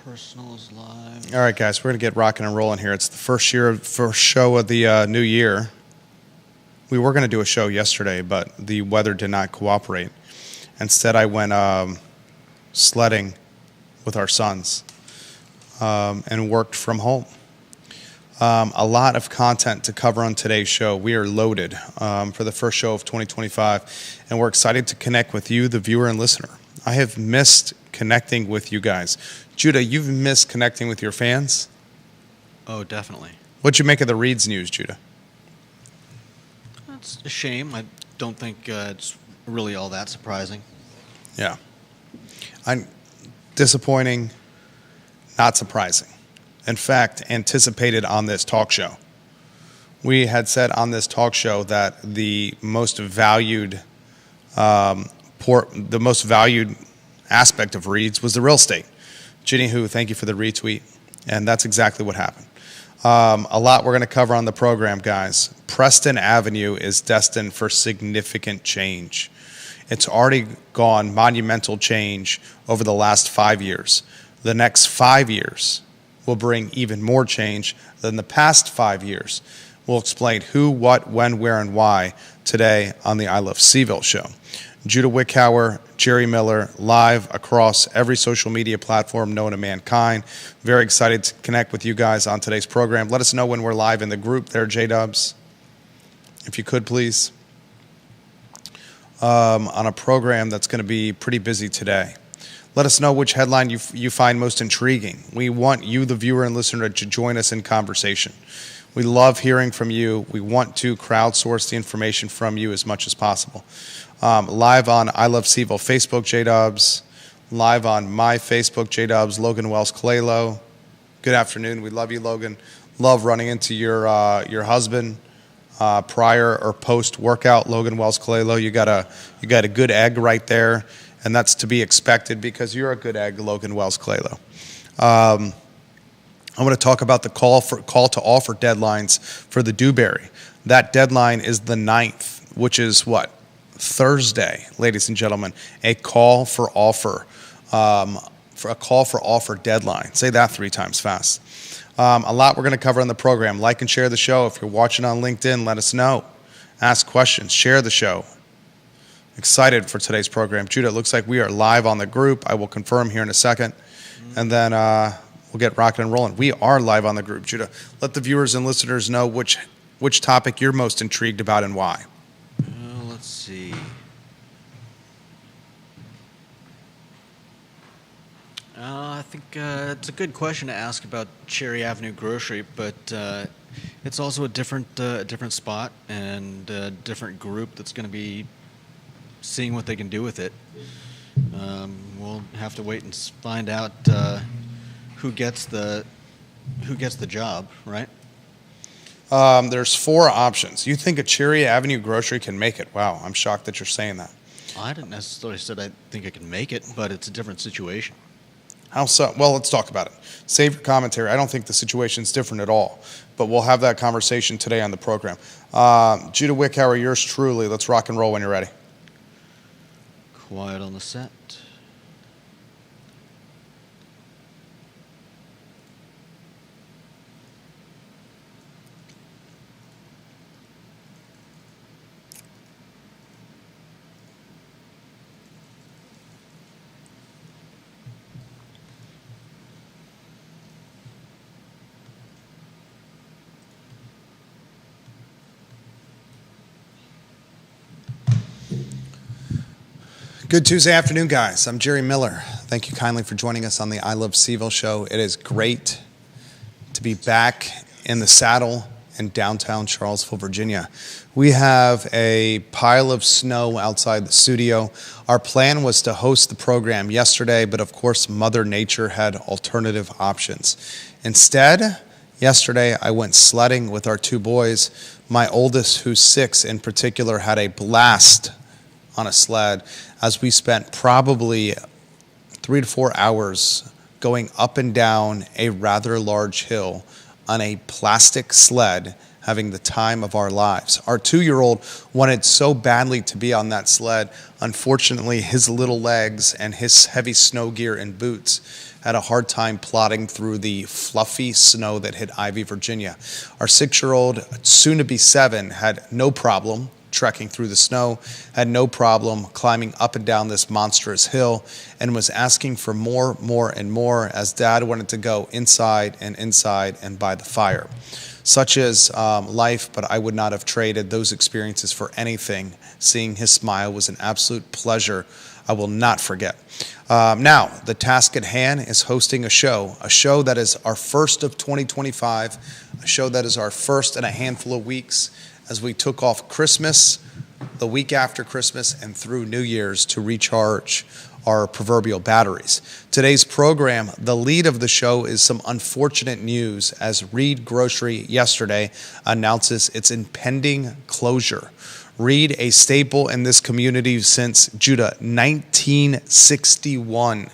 Personal is live. All right, guys, we're going to get rocking and rolling here. It's the first show of the new year. We were going to do a show yesterday, but the weather did not cooperate. Instead, I went sledding with our sons and worked from home. A lot of content to cover on today's show. We are loaded for the first show of 2025, and we're excited to connect with you, the viewer and listener. I have missed connecting with you guys. Judah, you've missed connecting with your fans? Oh, definitely. What'd you make of the Reeds news, Judah? That's a shame. I don't think it's really all that surprising. Yeah. I'm disappointing, not surprising. In fact, anticipated on this talk show. We had said on this talk show that the most valued aspect of Reeds was the real estate. Ginny Hu, thank you for the retweet. And that's exactly what happened. A lot we're going to cover on the program, guys. Preston Avenue is destined for significant change. It's already gone monumental change over the last 5 years. The next 5 years will bring even more change than the past 5 years. We'll explain who, what, when, where, and why today on the I Love CVille show. Judah Wickhauer, Jerry Miller, live across every social media platform known to mankind. Very excited to connect with you guys on today's program. Let us know when we're live in the group there, J-Dubs, if you could, please. On a program that's going to be pretty busy today. Let us know which headline you find most intriguing. We want you, the viewer and listener, to join us in conversation. We love hearing from you. We want to crowdsource the information from you as much as possible. Live on I Love CVille Facebook, J-Dubs. Live on my Facebook, J-Dubs, Logan Wells Clalo. Good afternoon. We love you, Logan. Love running into your husband prior or post workout, Logan Wells Clalo. You got a good egg right there, and that's to be expected because you're a good egg, Logan Wells Clalo. I want to talk about the call to offer deadlines for the Dewberry. That deadline is the 9th, which is what? Thursday, ladies and gentlemen. A call for offer deadline. Say that 3 times fast. A lot we're going to cover on the program. Like and share the show. If you're watching on LinkedIn, let us know. Ask questions. Share the show. Excited for today's program. Judah, it looks like we are live on the group. I will confirm here in a second. And then we'll get rocking and rolling. We are live on the group. Judah, let the viewers and listeners know which topic you're most intrigued about and why. Let's see. I think it's a good question to ask about Cherry Avenue Grocery, but it's also a different spot and a different group that's going to be seeing what they can do with it. We'll have to wait and find out who gets the job, right? There's 4 options. You think a Cherry Avenue Grocery can make it? Wow, I'm shocked that you're saying that. I didn't necessarily say I think I can make it, but it's a different situation. How so? Well, let's talk about it. Save your commentary. I don't think the situation's different at all, but we'll have that conversation today on the program. Judah Wickhauer, yours truly. Let's rock and roll when you're ready. Quiet on the set. Good Tuesday afternoon, guys. I'm Jerry Miller. Thank you kindly for joining us on the I Love CVille show. It is great to be back in the saddle in downtown Charlottesville, Virginia. We have a pile of snow outside the studio. Our plan was to host the program yesterday, but of course, Mother Nature had alternative options. Instead, yesterday, I went sledding with our 2 boys. My oldest, who's 6 in particular, had a blast on a sled as we spent probably 3 to 4 hours going up and down a rather large hill on a plastic sled having the time of our lives. Our 2-year-old wanted so badly to be on that sled. Unfortunately, his little legs and his heavy snow gear and boots had a hard time plodding through the fluffy snow that hit Ivy, Virginia. Our 6-year-old, soon to be 7, had no problem trekking through the snow, had no problem climbing up and down this monstrous hill, and was asking for more, and more as Dad wanted to go inside and by the fire. Such is life, but I would not have traded those experiences for anything. Seeing his smile was an absolute pleasure I will not forget. Now, the task at hand is hosting a show that is our first of 2025, a show that is our first in a handful of weeks as we took off Christmas, the week after Christmas, and through New Year's to recharge our proverbial batteries. Today's program, the lead of the show is some unfortunate news as Reed Grocery yesterday announces its impending closure. Reed, a staple in this community since, Judah, 1961.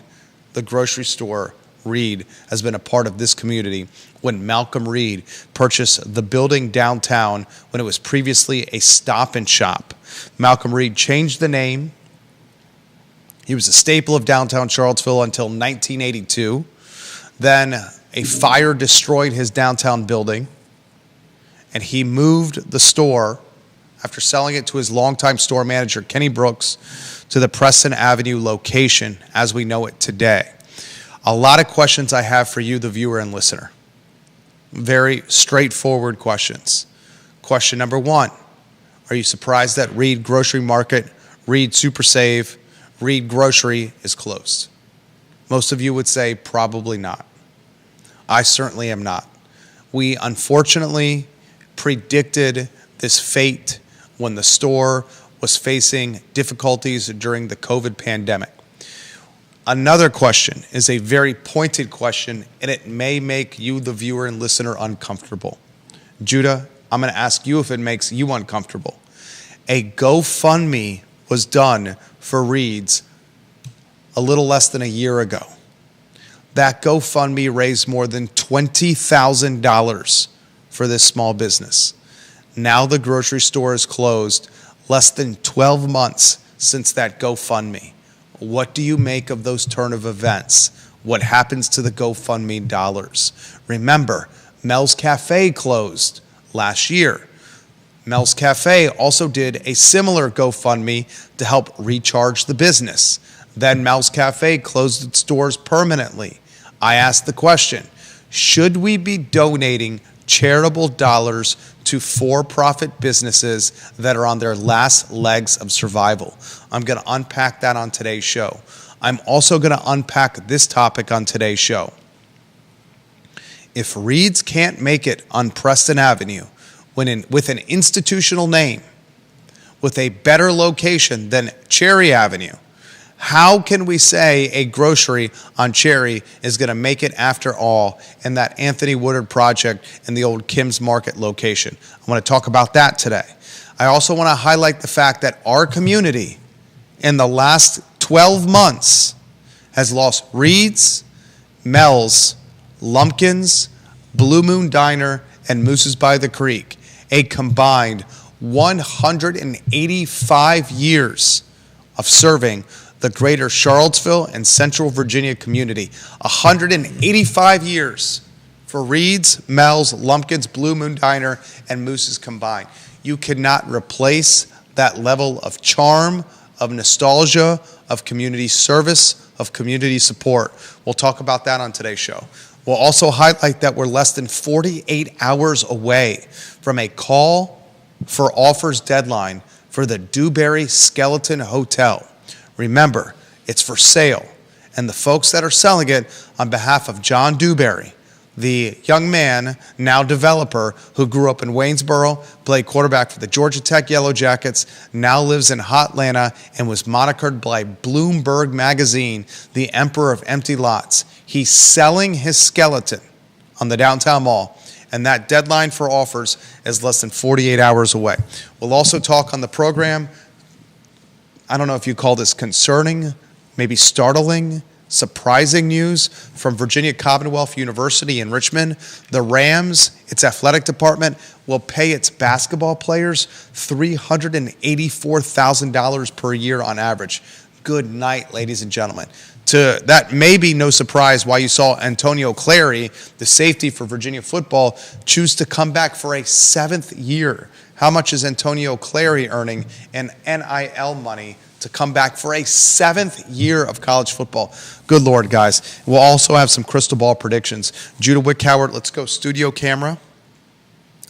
The grocery store, Reed, has been a part of this community when Malcolm Reed purchased the building downtown when it was previously a Stop and Shop. Malcolm Reed changed the name. He was a staple of downtown Charlottesville until 1982. Then a fire destroyed his downtown building, and he moved the store after selling it to his longtime store manager, Kenny Brooks, to the Preston Avenue location as we know it today. A lot of questions I have for you, the viewer and listener. Very straightforward questions. Question number 1, are you surprised that Reed Grocery Market, Reed Super Save, Reed Grocery is closed? Most of you would say probably not. I certainly am not. We unfortunately predicted this fate when the store was facing difficulties during the COVID pandemic. Another question is a very pointed question, and it may make you, the viewer and listener, uncomfortable. Judah, I'm going to ask you if it makes you uncomfortable. A GoFundMe was done for Reed's a little less than a year ago. That GoFundMe raised more than $20,000 for this small business. Now the grocery store is closed, less than 12 months since that GoFundMe. What do you make of those turn of events? What happens to the GoFundMe dollars? Remember, Mel's Cafe closed last year. Mel's Cafe also did a similar GoFundMe to help recharge the business. Then Mel's Cafe closed its doors permanently. I asked the question, should we be donating charitable dollars to for-profit businesses that are on their last legs of survival? I'm going to unpack that on today's show. I'm also going to unpack this topic on today's show. If Reed's can't make it on Preston Avenue with an institutional name, with a better location than Cherry Avenue, how can we say a grocery on Cherry is going to make it after all in that Anthony Woodard project in the old Kim's Market location? I want to talk about that today. I also want to highlight the fact that our community in the last 12 months has lost Reed's, Mel's, Lumpkins, Blue Moon Diner, and Moose's by the Creek, a combined 185 years of serving the greater Charlottesville and Central Virginia community. 185 years for Reed's, Mel's, Lumpkins, Blue Moon Diner, and Moose's combined. You cannot replace that level of charm, of nostalgia, of community service, of community support. We'll talk about that on today's show. We'll also highlight that we're less than 48 hours away from a call for offers deadline for the Dewberry Skeleton Hotel. Remember, it's for sale, and the folks that are selling it on behalf of John Dewberry, the young man, now developer, who grew up in Waynesboro, played quarterback for the Georgia Tech Yellow Jackets, now lives in Hotlanta, and was monikered by Bloomberg Magazine, the Emperor of Empty Lots. He's selling his skeleton on the downtown mall, and that deadline for offers is less than 48 hours away. We'll also talk on the program, I don't know if you call this concerning, maybe startling, Surprising news from Virginia Commonwealth University in Richmond. The Rams, its athletic department, will pay its basketball players $384,000 per year on average. Good night, ladies and gentlemen. That may be no surprise why you saw Antonio Clary, the safety for Virginia football, choose to come back for a 7th year. How much is Antonio Clary earning in NIL money to come back for a 7th year of college football? Good Lord, guys. We'll also have some crystal ball predictions. Judah Wickhauer, let's go studio camera.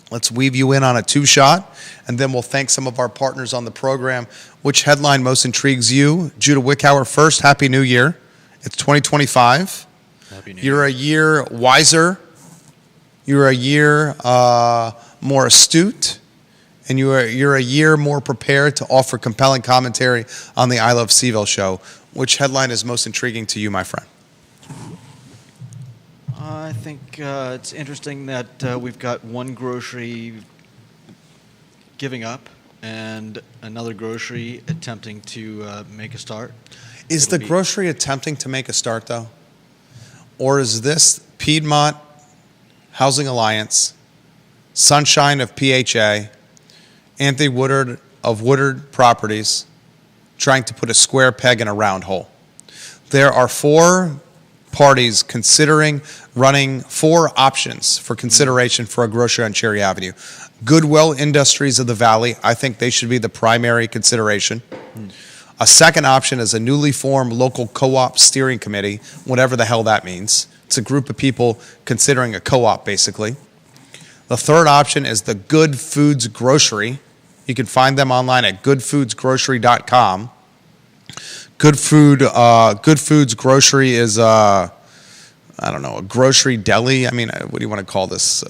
Let's weave you in on a 2-shot, and then we'll thank some of our partners on the program. Which headline most intrigues you? Judah Wickhauer first, Happy New Year. It's 2025. Happy New You're a year wiser. You're a year more astute. And you're a year more prepared to offer compelling commentary on the I Love CVille show. Which headline is most intriguing to you, my friend? I think it's interesting that we've got one grocery giving up and another grocery attempting to make a start. Is the grocery attempting to make a start, though? Or is this Piedmont Housing Alliance, Sunshine of PHA, Anthony Woodard of Woodard Properties trying to put a square peg in a round hole? There are 4 parties considering running 4 options for consideration for a grocery on Cherry Avenue. Goodwill Industries of the Valley, I think they should be the primary consideration. A second option is a newly formed local co-op steering committee, whatever the hell that means. It's a group of people considering a co-op, basically. The third option is the Good Foods Grocery. You can find them online at goodfoodsgrocery.com. Good Foods Grocery is, I don't know, a grocery deli. I mean, what do you want to call this?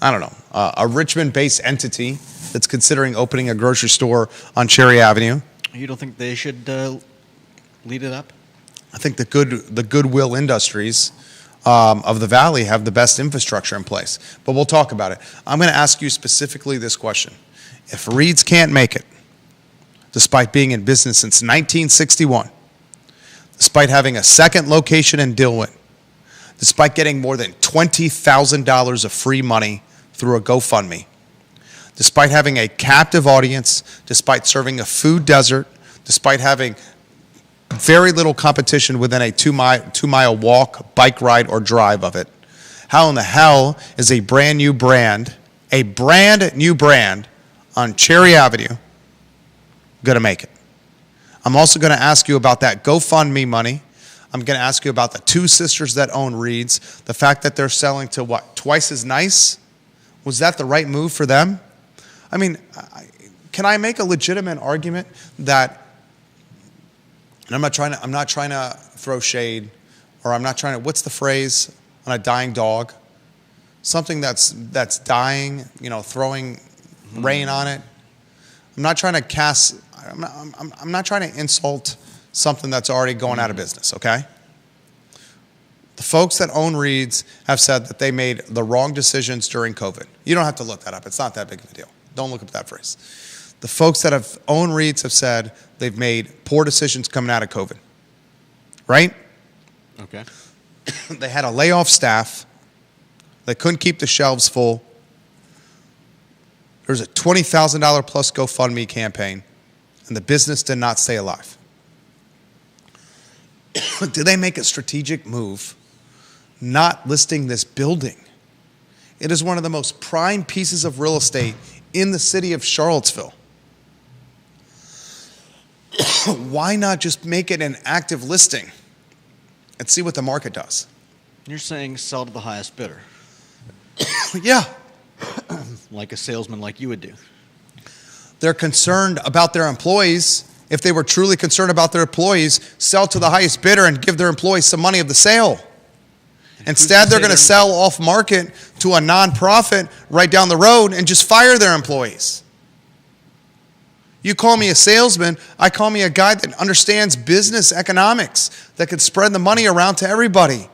I don't know. A Richmond-based entity that's considering opening a grocery store on Cherry Avenue. You don't think they should lead it up? I think the Goodwill Industries of the Valley have the best infrastructure in place. But we'll talk about it. I'm going to ask you specifically this question. If Reed's can't make it, despite being in business since 1961, despite having a second location in Dillwyn, despite getting more than $20,000 of free money through a GoFundMe, despite having a captive audience, despite serving a food desert, despite having very little competition within a 2-mile walk, bike ride, or drive of it, how in the hell is a brand new brand on Cherry Avenue going to make it? I'm also going to ask you about that GoFundMe money. I'm going to ask you about the 2 sisters that own Reed's, the fact that they're selling to what, twice as nice? Was that the right move for them? I mean, can I make a legitimate argument that, and I'm not trying to throw shade, or I'm not trying to, what's the phrase on a dying dog? Something that's dying, throwing rain on it. I'm not trying to insult something that's already going out of business, okay? The folks that own Reed's have said that they made the wrong decisions during COVID. You don't have to look that up. It's not that big of a deal. Don't look up that phrase. The folks that have owned Reed's have said they've made poor decisions coming out of COVID, right? Okay. They had to lay off staff. They couldn't keep the shelves full. There was a $20,000 plus GoFundMe campaign, and the business did not stay alive. Did they make a strategic move not listing this building? It is one of the most prime pieces of real estate in the city of Charlottesville. Why not just make it an active listing and see what the market does? You're saying sell to the highest bidder. Yeah. Like a salesman like you would do. They're concerned about their employees. If they were truly concerned about their employees, sell to the highest bidder and give their employees some money of the sale. Instead, they're going to sell off market to a nonprofit right down the road and just fire their employees. You call me a salesman, I call me a guy that understands business economics, that could spread the money around to everybody.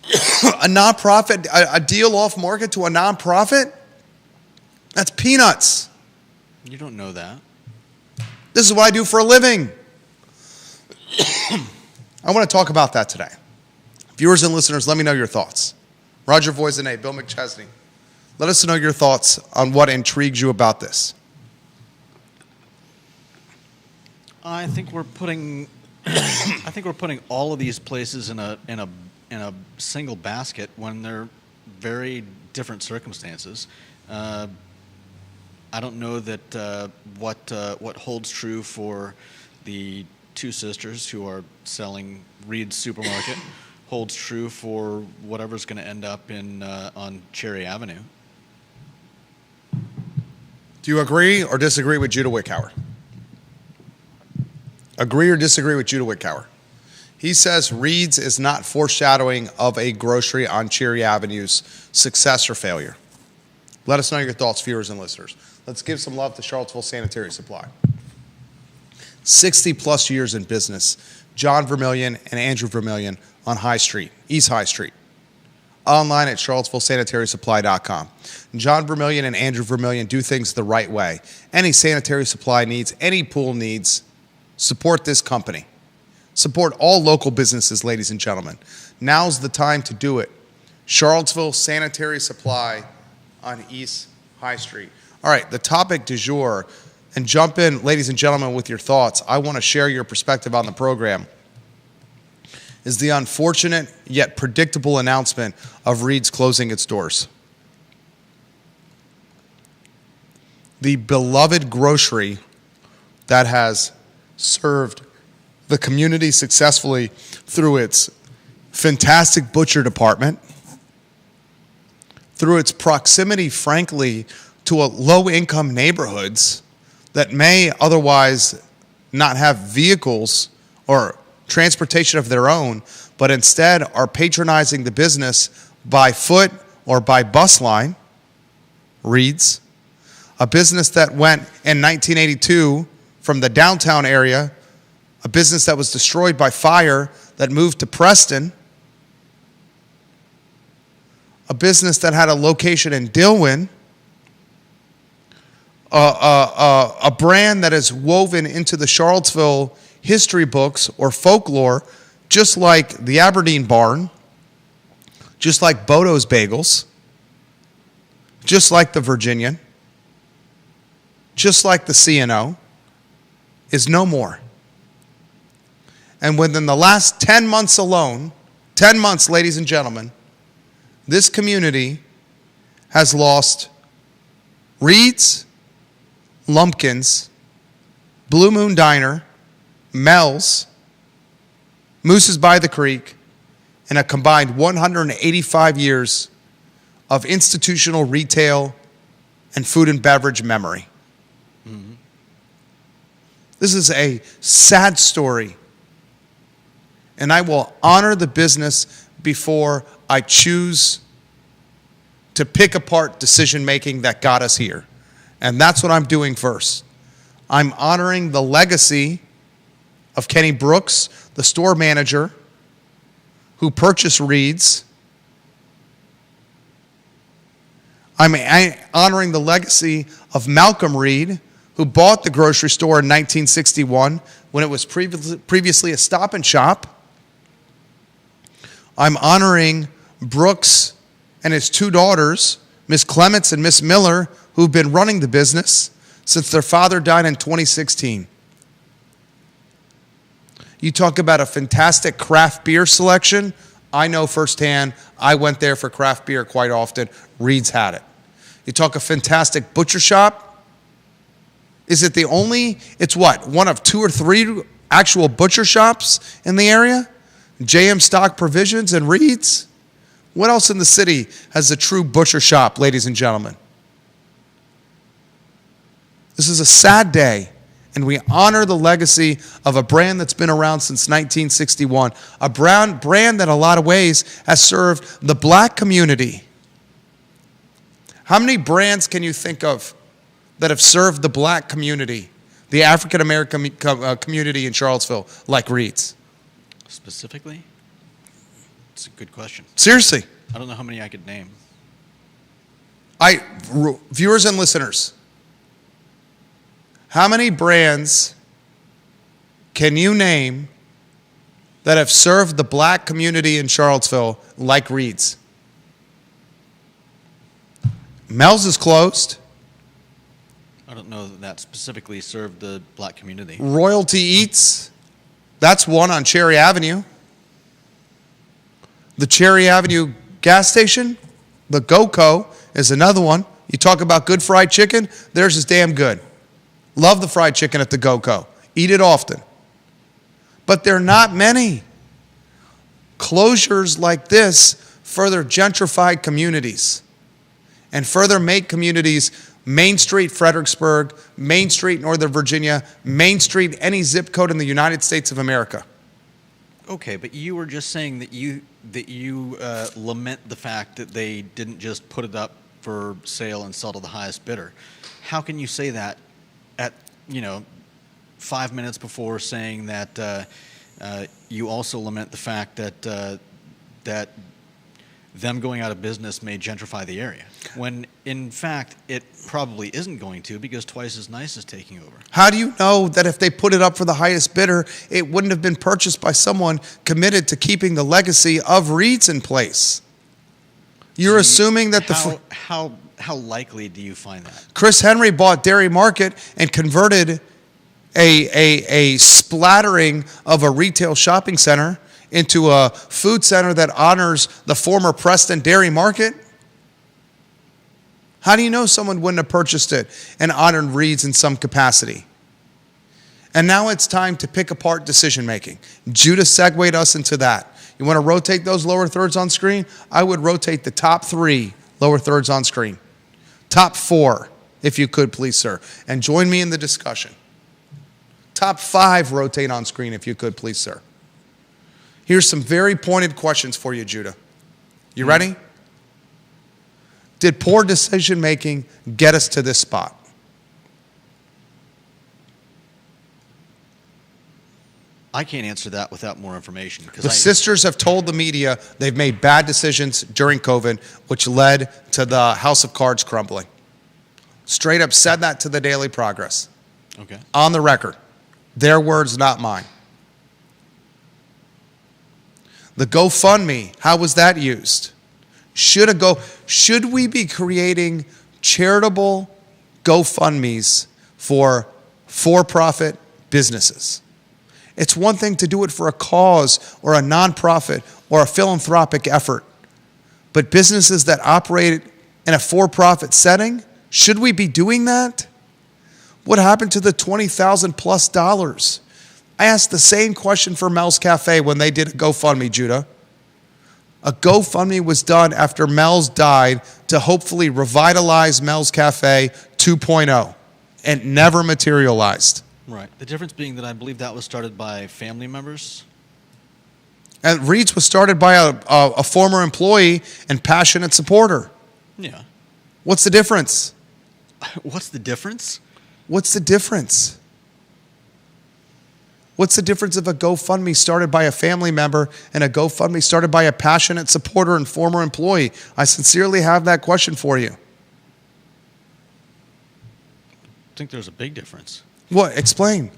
A nonprofit, a deal off market to a nonprofit, that's peanuts. You don't know that. This is what I do for a living. I want to talk about that today. Viewers and listeners, let me know your thoughts. Roger Voisinay, Bill McChesney, let us know your thoughts on what intrigues you about this. I think we're putting all of these places in a single basket when they're very different circumstances. I don't know that what holds true for the two sisters who are selling Reed's Supermarket holds true for whatever's going to end up on Cherry Avenue. Do you agree or disagree with Judah Wickhauer? Agree or disagree with Judah Wickhauer? He says Reed's is not foreshadowing of a grocery on Cherry Avenue's success or failure. Let us know your thoughts, viewers and listeners. Let's give some love to Charlottesville Sanitary Supply. 60 plus years in business. John Vermillion and Andrew Vermillion on High Street, East High Street. Online at charlottesvillesanitarysupply.com. John Vermillion and Andrew Vermillion do things the right way. Any sanitary supply needs, any pool needs, support this company. Support all local businesses, ladies and gentlemen. Now's the time to do it. Charlottesville Sanitary Supply on East High Street. All right, the topic du jour, and jump in, ladies and gentlemen, with your thoughts. I want to share your perspective on the program, is the unfortunate yet predictable announcement of Reed's closing its doors. The beloved grocery that has served the community successfully through its fantastic butcher department, through its proximity, frankly, to low-income neighborhoods that may otherwise not have vehicles or transportation of their own, but instead are patronizing the business by foot or by bus line, Reed's, a business that went in 1982 from the downtown area, a business that was destroyed by fire that moved to Preston, a business that had a location in Dillwyn, a brand that is woven into the Charlottesville history books or folklore, just like the Aberdeen Barn, just like Bodo's Bagels, just like the Virginian, just like the C&O, is no more. And within the last 10 months alone, 10 months, ladies and gentlemen, this community has lost Reed's, Lumpkins, Blue Moon Diner, Mel's, Moose's by the Creek, and a combined 185 years of institutional retail and food and beverage memory. Mm-hmm. This is a sad story, and I will honor the business before I choose to pick apart decision-making that got us here. And that's what I'm doing first. I'm honoring the legacy of Kenny Brooks, the store manager who purchased Reed's. I'm honoring the legacy of Malcolm Reed, who bought the grocery store in 1961 when it was previously a Stop and Shop. I'm honoring Brooks and his two daughters, Miss Clements and Miss Miller, who've been running the business since their father died in 2016. You talk about a fantastic craft beer selection. I know firsthand. I went there for craft beer quite often. Reed's had it. You talk a fantastic butcher shop. Is it the only, it's what, one of two or three actual butcher shops in the area? JM Stock Provisions and Reed's? What else in the city has a true butcher shop, ladies and gentlemen? This is a sad day, and we honor the legacy of a brand that's been around since 1961, a brand that in a lot of ways has served the black community. How many brands can you think of that have served the black community, the African American community in Charlottesville, like Reed's? Specifically? It's a good question. Seriously. I don't know how many I could name. Viewers and listeners, how many brands can you name that have served the black community in Charlottesville like Reed's? Mel's is closed. I don't know that specifically served the black community. Royalty Eats, that's one on Cherry Avenue. The Cherry Avenue gas station, the GoCo, is another one. You talk about good fried chicken, theirs is damn good. Love the fried chicken at the GoCo. Eat it often. But there are not many. Closures like this further gentrify communities and further make communities Main Street, Fredericksburg, Main Street, Northern Virginia, Main Street, any zip code in the United States of America. Okay, but you were just saying that you lament the fact that they didn't just put it up for sale and sell to the highest bidder. How can you say that at 5 minutes before saying that you also lament the fact that that them going out of business may gentrify the area, when in fact it probably isn't going to, because Twice as Nice is taking over? How do you know that if they put it up for the highest bidder, it wouldn't have been purchased by someone committed to keeping the legacy of Reed's in place? You're assuming that how likely do you find that? Chris Henry bought Dairy Market and converted a splattering of a retail shopping center into a food center that honors the former Preston Dairy Market? How do you know someone wouldn't have purchased it and honored Reed's in some capacity? And now it's time to pick apart decision making. Judah segued us into that. You want to rotate those lower thirds on screen? I would rotate the top 3 lower thirds on screen. Top 4, if you could, please, sir. And join me in the discussion. Top 5 rotate on screen, if you could, please, sir. Here's some very pointed questions for you, Judah. You ready? Did poor decision making get us to this spot? I can't answer that without more information. The sisters have told the media they've made bad decisions during COVID, which led to the house of cards crumbling. Straight up said that to the Daily Progress. Okay. On the record. Their words, not mine. The GoFundMe, how was that used? Should we be creating charitable GoFundMes for-profit businesses? It's one thing to do it for a cause or a nonprofit or a philanthropic effort. But businesses that operate in a for-profit setting, should we be doing that? What happened to the $20,000 plus? I asked the same question for Mel's Cafe when they did a GoFundMe, Judah. A GoFundMe was done after Mel's died to hopefully revitalize Mel's Cafe 2.0, and never materialized. Right. The difference being that I believe that was started by family members. And Reed's was started by a former employee and passionate supporter. Yeah. What's the difference? What's the difference? What's the difference? What's the difference of a GoFundMe started by a family member and a GoFundMe started by a passionate supporter and former employee? I sincerely have that question for you. I think there's a big difference. What? Explain.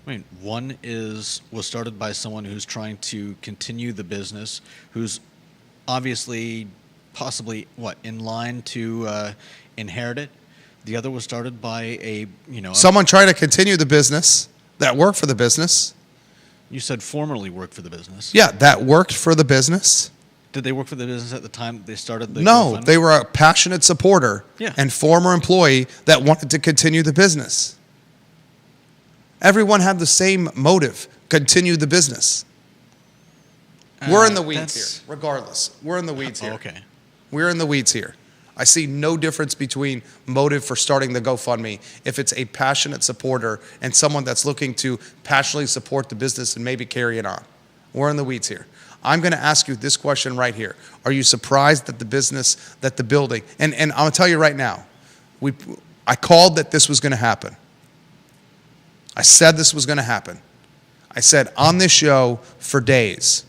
I mean, one was started by someone who's trying to continue the business, who's obviously, possibly, in line to inherit it. The other was started by someone trying to continue the business that worked for the business. You said formerly worked for the business. Yeah, that worked for the business. Did they work for the business at the time they started the No, GoFundMe? they were a passionate supporter and former employee that wanted to continue the business. Everyone had the same motive, continue the business. We're in the weeds here, regardless. We're in the weeds here. Okay. We're in the weeds here. I see no difference between motive for starting the GoFundMe if it's a passionate supporter and someone that's looking to passionately support the business and maybe carry it on. We're in the weeds here. I'm going to ask you this question right here. Are you surprised that the business, that the building, and I'm going to tell you right now, I called that this was going to happen. I said this was going to happen. I said on this show for days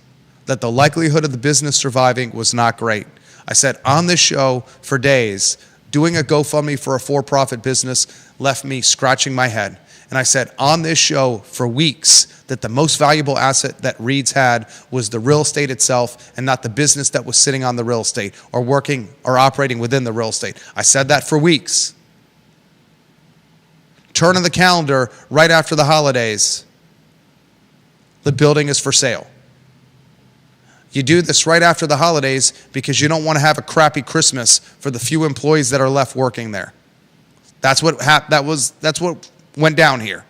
that the likelihood of the business surviving was not great. I said on this show for days, doing a GoFundMe for a for-profit business left me scratching my head. And I said on this show for weeks that the most valuable asset that Reed's had was the real estate itself and not the business that was sitting on the real estate or working or operating within the real estate. I said that for weeks. Turn on the calendar right after the holidays. The building is for sale. You do this right after the holidays because you don't want to have a crappy Christmas for the few employees that are left working there. That's what went down here.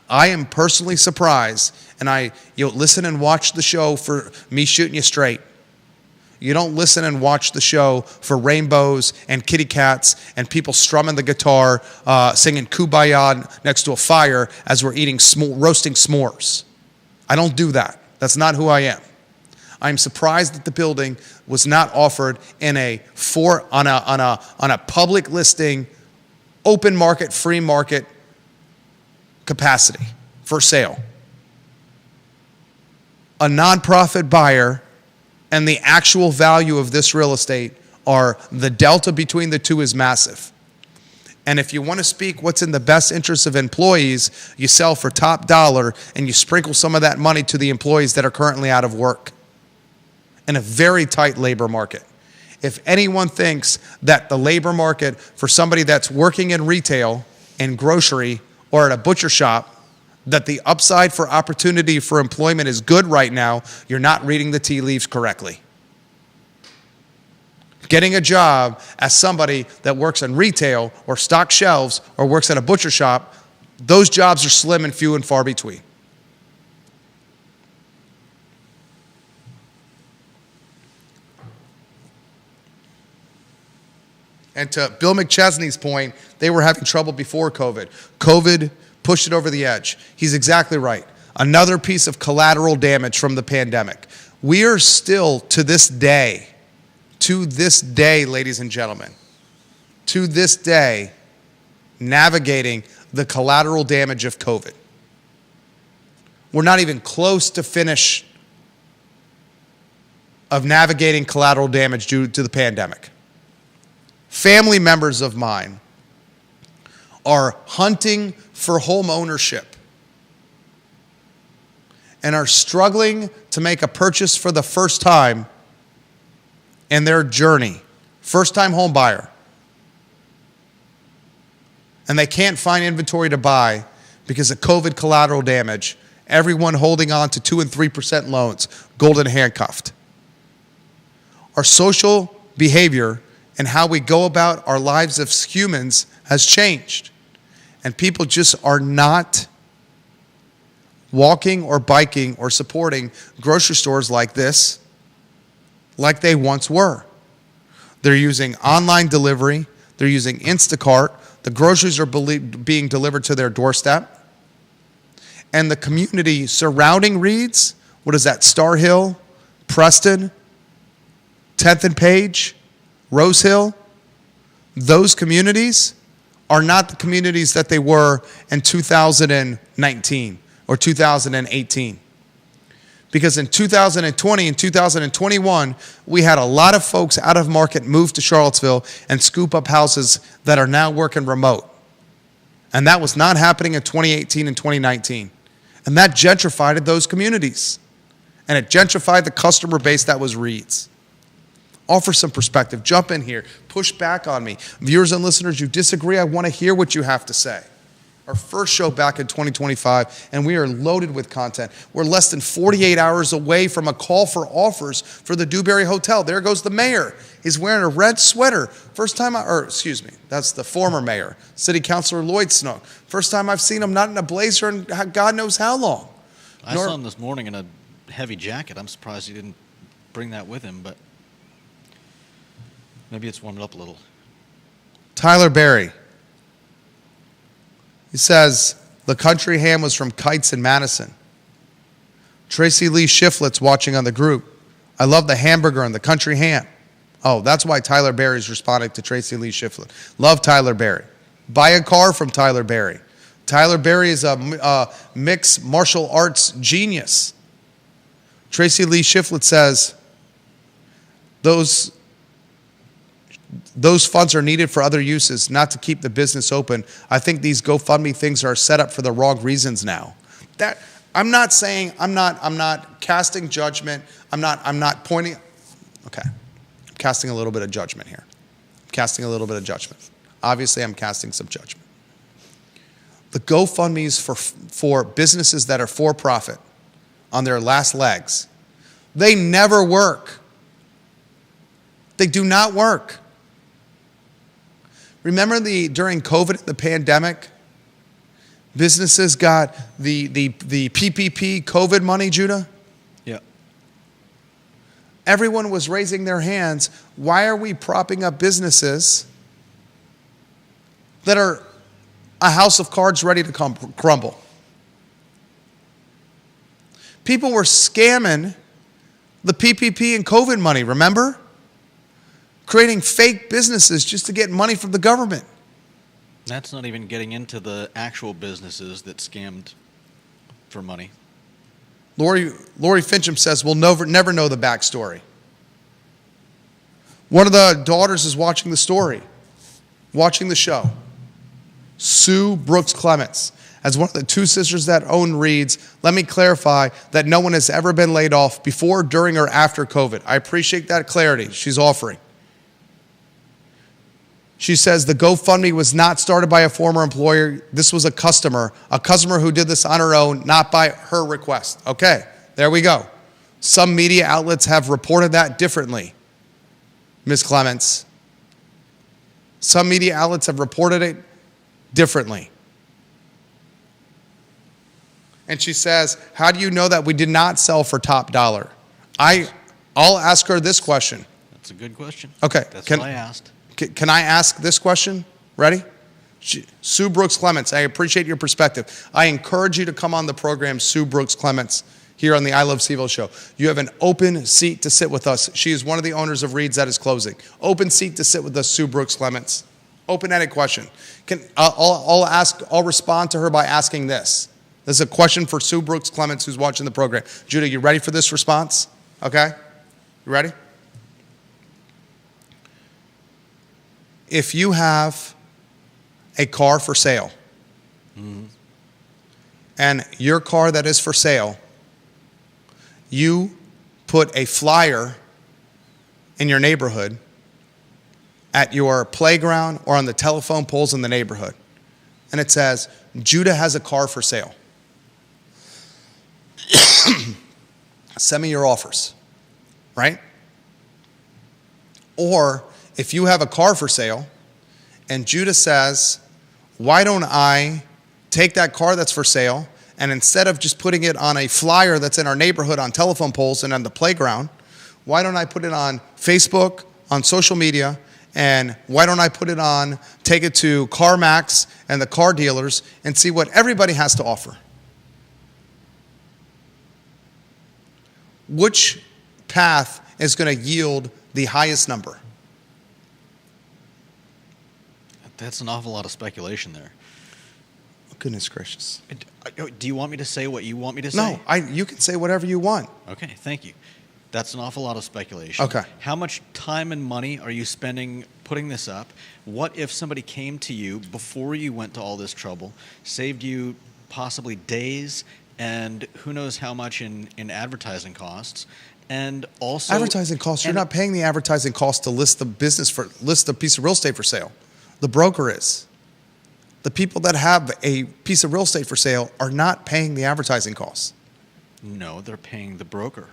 I am personally surprised, and you listen and watch the show for me shooting you straight. You don't listen and watch the show for rainbows and kitty cats and people strumming the guitar, singing Kumbaya next to a fire as we're roasting s'mores. I don't do that. That's not who I am. I'm surprised that the building was not offered on a public listing, open market, free market capacity for sale. A nonprofit buyer and the actual value of this real estate the delta between the two is massive. And if you want to speak what's in the best interest of employees, you sell for top dollar and you sprinkle some of that money to the employees that are currently out of work in a very tight labor market. If anyone thinks that the labor market for somebody that's working in retail, in grocery, or at a butcher shop, that the upside for opportunity for employment is good right now, you're not reading the tea leaves correctly. Getting a job as somebody that works in retail or stock shelves or works at a butcher shop, those jobs are slim and few and far between. And to Bill McChesney's point, they were having trouble before COVID. COVID pushed it over the edge. He's exactly right. Another piece of collateral damage from the pandemic. We are still, to this day, ladies and gentlemen, to this day, navigating the collateral damage of COVID. We're not even close to finish of navigating collateral damage due to the pandemic. Family members of mine are hunting for home ownership and are struggling to make a purchase for the first time in their journey. First-time home buyer. And they can't find inventory to buy because of COVID collateral damage. Everyone holding on to 2 and 3% loans, golden handcuffed. Our social behavior and how we go about our lives as humans has changed. And people just are not walking or biking or supporting grocery stores like this like they once were. They're using online delivery. They're using Instacart. The groceries are being delivered to their doorstep. And the community surrounding Reed's, what is that, Star Hill, Preston, 10th and Page, Rose Hill, those communities are not the communities that they were in 2019 or 2018. Because in 2020 and 2021, we had a lot of folks out of market move to Charlottesville and scoop up houses that are now working remote. And that was not happening in 2018 and 2019. And that gentrified those communities. And it gentrified the customer base that was Reed's. Offer some perspective. Jump in here. Push back on me. Viewers and listeners, you disagree, I want to hear what you have to say. Our first show back in 2025, and we are loaded with content. We're less than 48 hours away from a call for offers for the Dewberry Hotel. There goes the mayor. He's wearing a red sweater. That's the former mayor, City Councilor Lloyd Snook. First time I've seen him not in a blazer in God knows how long. I saw him this morning in a heavy jacket. I'm surprised he didn't bring that with him, but maybe it's warmed up a little. Tyler Berry. He says, the country ham was from Kites in Madison. Tracy Lee Shiflett's watching on the group. I love the hamburger and the country ham. Oh, that's why Tyler Berry's responding to Tracy Lee Shiflett. Love Tyler Berry. Buy a car from Tyler Berry. Tyler Berry is a mixed martial arts genius. Tracy Lee Shiflett says, those funds are needed for other uses, not to keep the business open. I think these GoFundMe things are set up for the wrong reasons now. That I'm not saying I'm not casting judgment. I'm not pointing. Okay, I'm casting a little bit of judgment here. Casting a little bit of judgment. Obviously, I'm casting some judgment. The GoFundMes for businesses that are for profit on their last legs, they never work. They do not work. Remember during COVID, the pandemic, businesses got the PPP COVID money, Judah? Yeah. Everyone was raising their hands. Why are we propping up businesses that are a house of cards ready to crumble? People were scamming the PPP and COVID money, remember? Creating fake businesses just to get money from the government. That's not even getting into the actual businesses that scammed for money. Lori Fincham says we'll never know the backstory. One of the daughters is watching the story, watching the show. Sue Brooks Clements. As one of the two sisters that own Reed's, let me clarify that no one has ever been laid off before, during, or after COVID. I appreciate that clarity she's offering. She says the GoFundMe was not started by a former employer. This was a customer who did this on her own, not by her request. Okay, there we go. Some media outlets have reported that differently, Ms. Clements. Some media outlets have reported it differently. And she says, how do you know that we did not sell for top dollar? I'll ask her this question. That's a good question. Okay. That's what I asked. Can I ask this question? Ready? Sue Brooks Clements, I appreciate your perspective. I encourage you to come on the program, Sue Brooks Clements, here on the I Love CVille show. You have an open seat to sit with us. She is one of the owners of Reed's that is closing. Open seat to sit with us, Sue Brooks Clements. Open-ended question. I'll respond to her by asking this. This is a question for Sue Brooks Clements, who's watching the program. Judah, you ready for this response? Okay? You ready? If you have a car for sale, and your car that is for sale, you put a flyer in your neighborhood at your playground or on the telephone poles in the neighborhood, and it says, Judah has a car for sale. Send me your offers, right? Or if you have a car for sale and Judah says, why don't I take that car that's for sale, and instead of just putting it on a flyer that's in our neighborhood on telephone poles and on the playground, why don't I put it on Facebook, on social media, and why don't I take it to CarMax and the car dealers and see what everybody has to offer? Which path is going to yield the highest number? That's an awful lot of speculation there. Goodness gracious. Do you want me to say what you want me to say? No, you can say whatever you want. Okay, thank you. That's an awful lot of speculation. Okay. How much time and money are you spending putting this up? What if somebody came to you before you went to all this trouble, saved you possibly days, and who knows how much in advertising costs, and also advertising costs? You're not paying the advertising costs to list the piece of real estate for sale. The broker is. The people that have a piece of real estate for sale are not paying the advertising costs. No, they're paying the broker.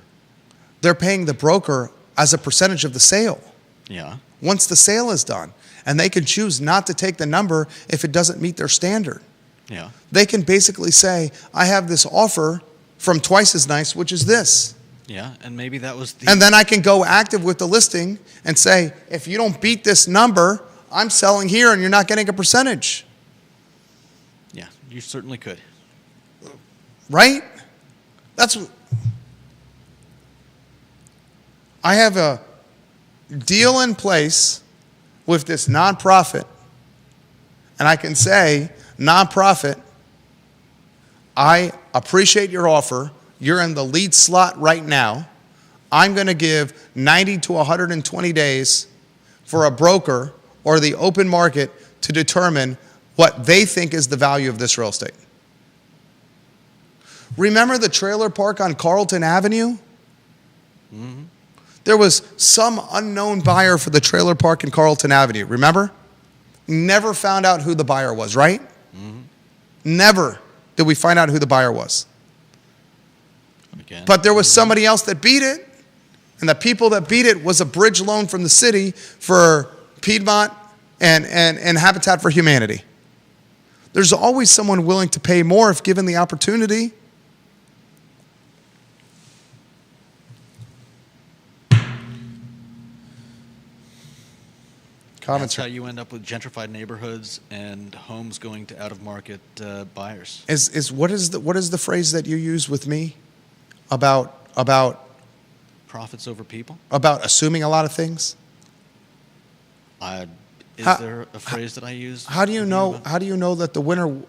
They're paying the broker as a percentage of the sale. Yeah. Once the sale is done, and they can choose not to take the number if it doesn't meet their standard. Yeah. They can basically say, I have this offer from Twice as Nice, which is this. Yeah, and maybe that was And then I can go active with the listing and say, if you don't beat this number, I'm selling here and you're not getting a percentage. Yeah, you certainly could. Right? I have a deal in place with this nonprofit, and I can say, nonprofit, I appreciate your offer. You're in the lead slot right now. I'm going to give 90 to 120 days for a broker or the open market to determine what they think is the value of this real estate. Remember the trailer park on Carlton Avenue? Mm-hmm. There was some unknown buyer for the trailer park in Carlton Avenue. Remember? Never found out who the buyer was, right? Mm-hmm. Never did we find out who the buyer was. Again. But there was somebody else that beat it. And the people that beat it was a bridge loan from the city for Piedmont and Habitat for Humanity. There's always someone willing to pay more if given the opportunity. That's how you end up with gentrified neighborhoods and homes going to out-of-market buyers. What is the phrase that you use with me about Profits over people? About assuming a lot of things? Is there a phrase that I use? How do you know that the winner,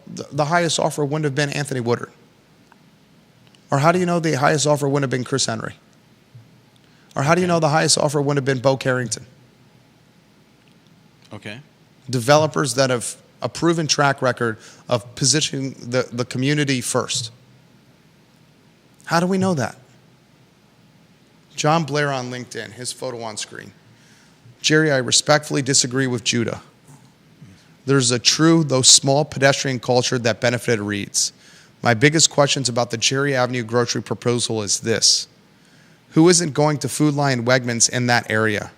the highest offer wouldn't have been Anthony Woodard? Or how do you know the highest offer wouldn't have been Chris Henry? Or how do you know the highest offer wouldn't have been Bo Carrington? Okay. Developers that have a proven track record of positioning the community first. How do we know that? John Blair on LinkedIn, his photo on screen. Jerry, I respectfully disagree with Judah. There's a true, though small, pedestrian culture that benefited Reed's. My biggest questions about the Cherry Avenue grocery proposal is this. Who isn't going to Food Lion Wegmans in that area?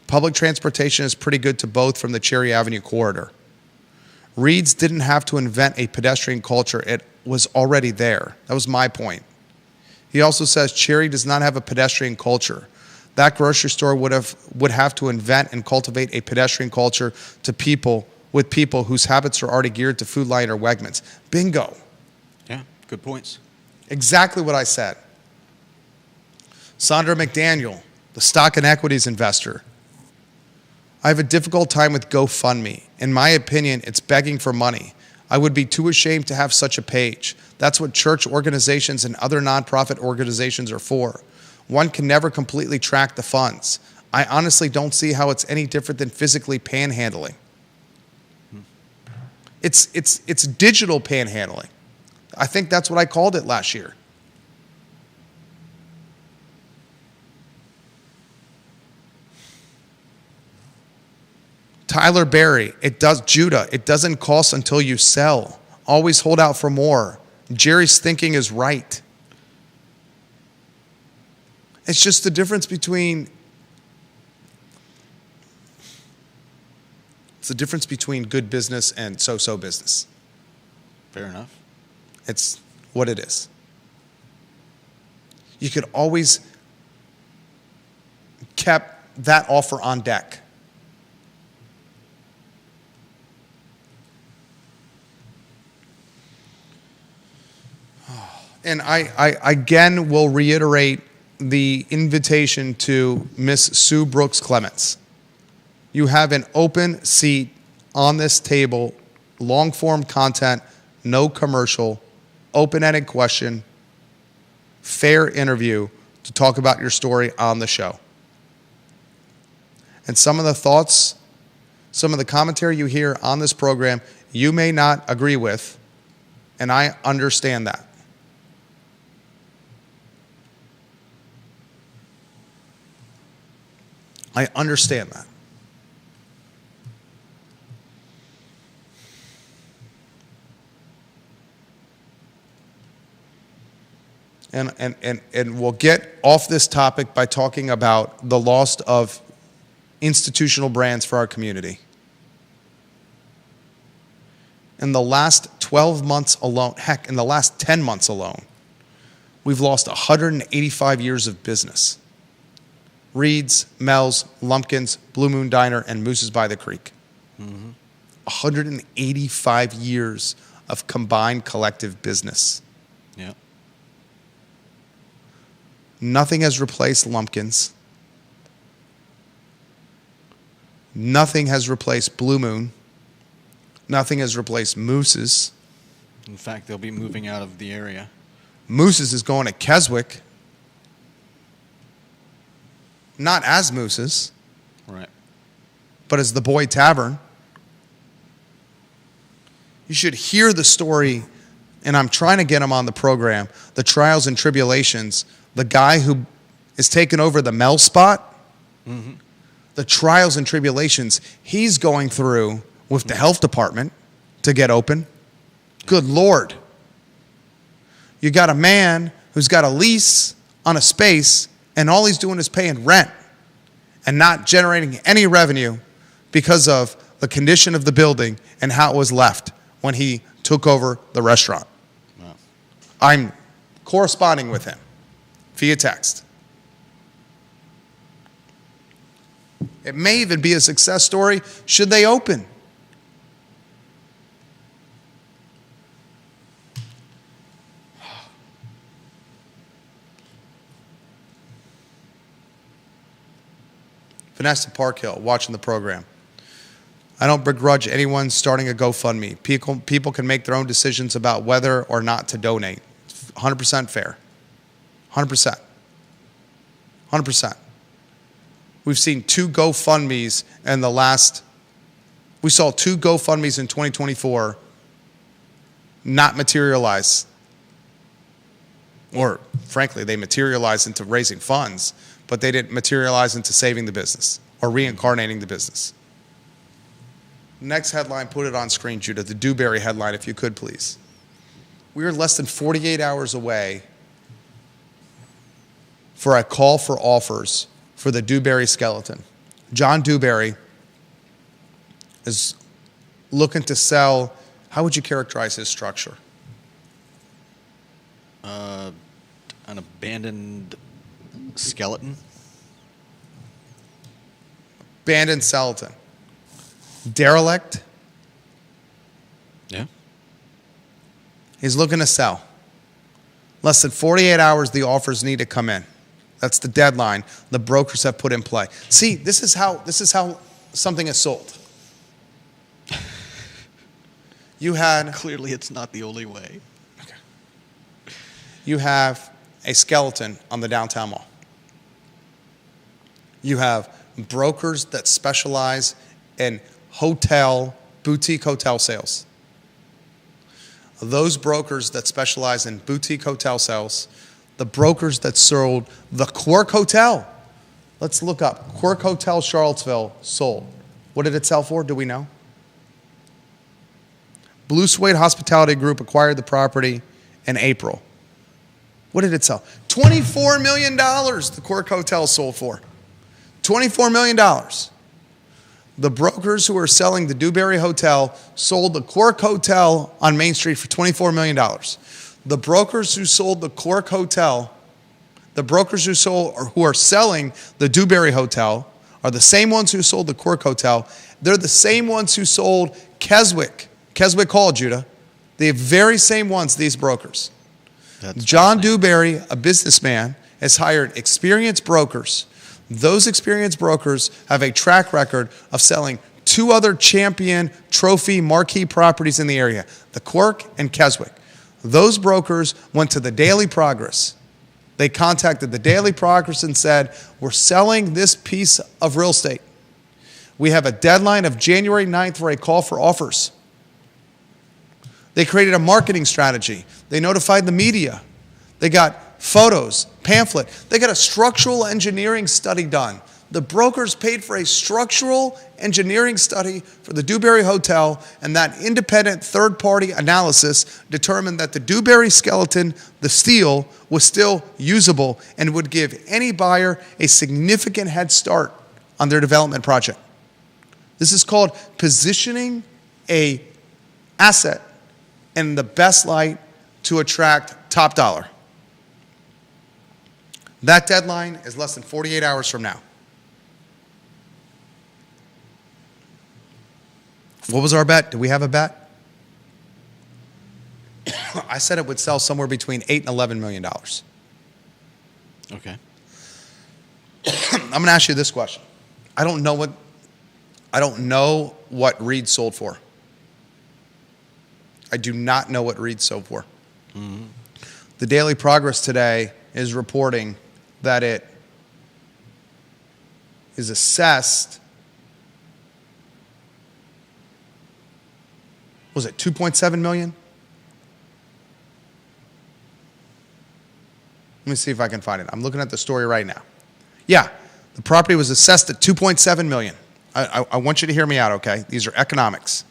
Public transportation is pretty good to both from the Cherry Avenue corridor. Reed's didn't have to invent a pedestrian culture. It was already there. That was my point. He also says Cherry does not have a pedestrian culture. That grocery store would have to invent and cultivate a pedestrian culture with people whose habits are already geared to Food Lion or Wegmans. Bingo. Yeah, good points. Exactly what I said. Sandra McDaniel, the stock and equities investor. I have a difficult time with GoFundMe. In my opinion, it's begging for money. I would be too ashamed to have such a page. That's what church organizations and other nonprofit organizations are for. One can never completely track the funds. I honestly don't see how it's any different than physically panhandling. It's digital panhandling. I think that's what I called it last year. Tyler Berry, it doesn't cost until you sell. Always hold out for more. Jerry's thinking is right. It's just the difference between good business and so-so business. Fair enough. It's what it is. You could always kept that offer on deck. And I again will reiterate the invitation to Miss Sue Brooks Clements. You have an open seat on this table, long form content, no commercial, open-ended question, fair interview to talk about your story on the show. And some of the thoughts, some of the commentary you hear on this program, you may not agree with, and I understand that. I understand that. And we'll get off this topic by talking about the loss of institutional brands for our community. In the last 12 months alone, heck, in the last 10 months alone, we've lost 185 years of business. Reed's, Mel's, Lumpkins, Blue Moon Diner, and Moose's by the Creek. 185 years of combined collective business. Yeah. Nothing has replaced Lumpkins. Nothing has replaced Blue Moon. Nothing has replaced Moose's. In fact, they'll be moving out of the area. Moose's is going to Keswick. Not as Moose's. Right. but as the Boyd Tavern. You should hear the story, and I'm trying to get him on the program, the trials and tribulations, the guy who is taking over the Mel spot, the trials and tribulations he's going through with the health department to get open. Good Lord. You got a man who's got a lease on a space, and all he's doing is paying rent and not generating any revenue because of the condition of the building and how it was left when he took over the restaurant. Wow. I'm corresponding with him via text. It may even be a success story should they open. Vanessa Parkhill, watching the program. I don't begrudge anyone starting a GoFundMe. People can make their own decisions about whether or not to donate. 100% fair. 100%. 100%. We've seen two GoFundMes in the last, we saw two GoFundMes in 2024 not materialize. Or, frankly, they materialized into raising funds, but they didn't materialize into saving the business or reincarnating the business. Next headline, put it on screen, Judah, the Dewberry headline, if you could, please. We are less than 48 hours away for a call for offers for the Dewberry skeleton. John Dewberry is looking to sell, how would you characterize his structure? An abandoned skeleton. Abandoned skeleton. Derelict. Yeah. He's looking to sell. Less than 48 hours, the offers need to come in. That's the deadline the brokers have put in play. See, this is how something is sold. You had Clearly, it's not the only way. You have a skeleton on the downtown mall. You have brokers that specialize in boutique hotel sales. Those brokers that specialize in boutique hotel sales, the brokers that sold the Quirk Hotel. Let's look up. Quirk Hotel Charlottesville sold. What did it sell for? Do we know? Blue Suede Hospitality Group acquired the property in April. What did it sell? $24 million the Quirk Hotel sold for. $24 million. The brokers who are selling the Dewberry Hotel sold the Quirk Hotel on Main Street for $24 million. The brokers who sold the Quirk Hotel, the brokers who are selling the Dewberry Hotel are the same ones who sold the Quirk Hotel. They're the same ones who sold Keswick Hall, Judah. The very same ones, these brokers. That's John Dewberry, a businessman, has hired experienced brokers. Those experienced brokers have a track record of selling two other champion trophy marquee properties in the area, the Quirk and Keswick. Those brokers went to the Daily Progress. They contacted the Daily Progress and said, we're selling this piece of real estate. We have a deadline of January 9th for a call for offers. They created a marketing strategy. They notified the media. They got photos, pamphlet. They got a structural engineering study done. The brokers paid for a structural engineering study for the Dewberry Hotel, and that independent third-party analysis determined that the Dewberry skeleton, the steel, was still usable and would give any buyer a significant head start on their development project. This is called positioning an asset in the best light to attract top dollar. That deadline is less than 48 hours from now. What was our bet? Do we have a bet? I said it would sell somewhere between $8 and $11 million. Okay. I'm going to ask you this question. I don't know what Reed sold for. I do not know what Reed sold for. Mm-hmm. The Daily Progress today is reporting that it is assessed, was it 2.7 million? Let me see if I can find it. I'm looking at the story right now. Yeah, the property was assessed at 2.7 million. I want you to hear me out, okay? These are economics.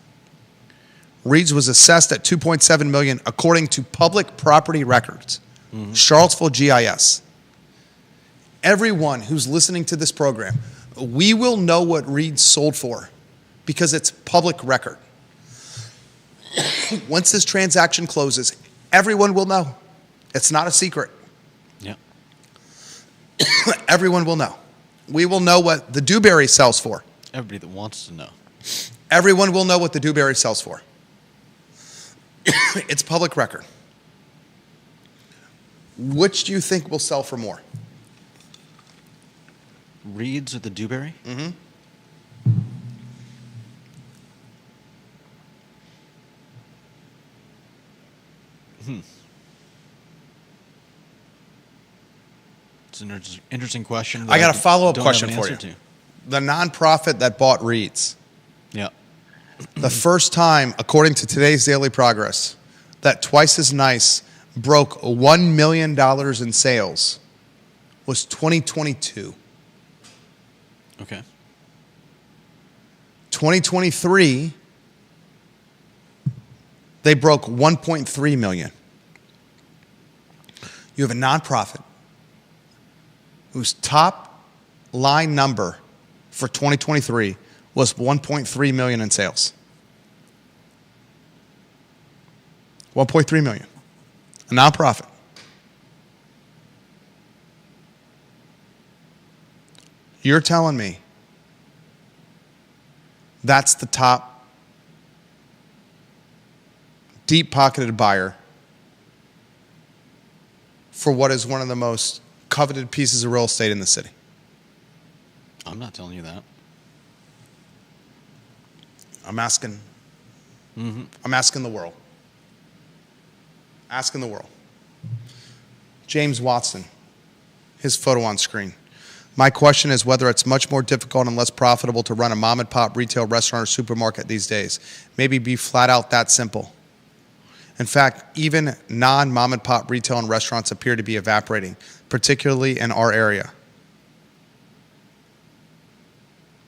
Reed's was assessed at 2.7 million according to public property records. Charlottesville GIS. Everyone who's listening to this program, we will know what Reed's sold for because it's public record. Once this transaction closes, everyone will know. It's not a secret. Yeah. Everyone will know. We will know what the Dewberry sells for. Everybody that wants to know. Everyone will know what the Dewberry sells for. It's public record. Which do you think will sell for more? Reed's or the Dewberry? Mm-hmm. It's an interesting question. I got a follow-up don't have question an for you. answer to. The nonprofit that bought Reed's, Yeah. the first time, according to today's Daily Progress, that Twice as Nice broke $1 million in sales was 2022. Okay. 2023, they broke 1.3 million. You have a nonprofit whose top line number for 2023 was 1.3 million in sales. 1.3 million. A nonprofit. You're telling me that's the top deep-pocketed buyer for what is one of the most coveted pieces of real estate in the city? I'm not telling you that. I'm asking. I'm asking the world. Asking the world. James Watson, his photo on screen. My question is whether it's much more difficult and less profitable to run a mom and pop retail restaurant or supermarket these days. Maybe be flat out that simple. In fact, even non-mom and pop retail and restaurants appear to be evaporating, particularly in our area.